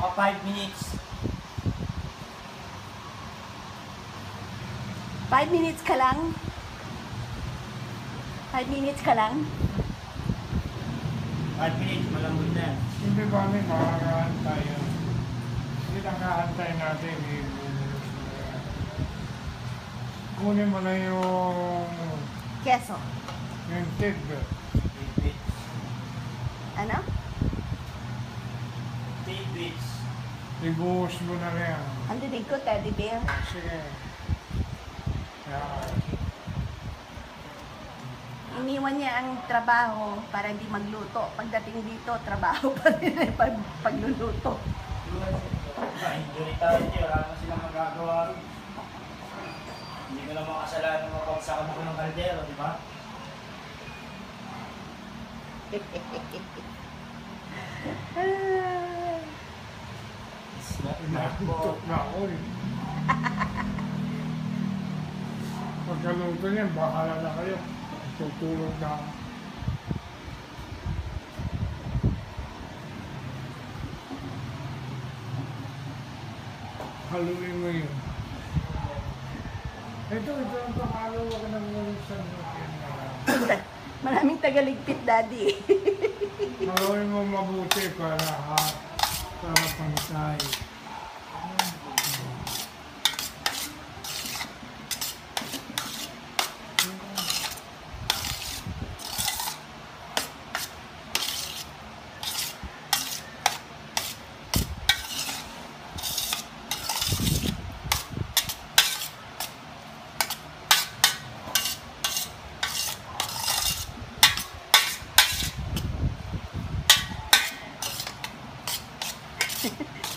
Mga 5 minutes. 5 minutes ka lang? 5 minutes ka lang? 5 minutes, malambot na yan. Hindi ba may makakahantay yan? Hindi lang kahantay natin. Kunin mo na yung Keso. tig. 8 bits. Ano? 8 bits. Ibuhos mo na yan. Ang dinig ko, teddy bear. Sige. Yan. Iniwan niya ang trabaho para hindi magluto. Pagdating dito, trabaho pa rin pagluluto. Injury tayo dito. Wala naman silang magagawa. Hindi ko lang makasalanan ng mapagsakan ko ng kaldero, di ba? Inaantok na ako eh. Pagkaluto niyan, bahala na kayo. Tutulog na ako. Haluin mo yun. Ito ang pamalo. Huwag ka nang malusan mo. Maraming tagaligpit, daddy. Haluin mo mabuti para pantay.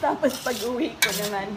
Tapos pag uwi ko naman,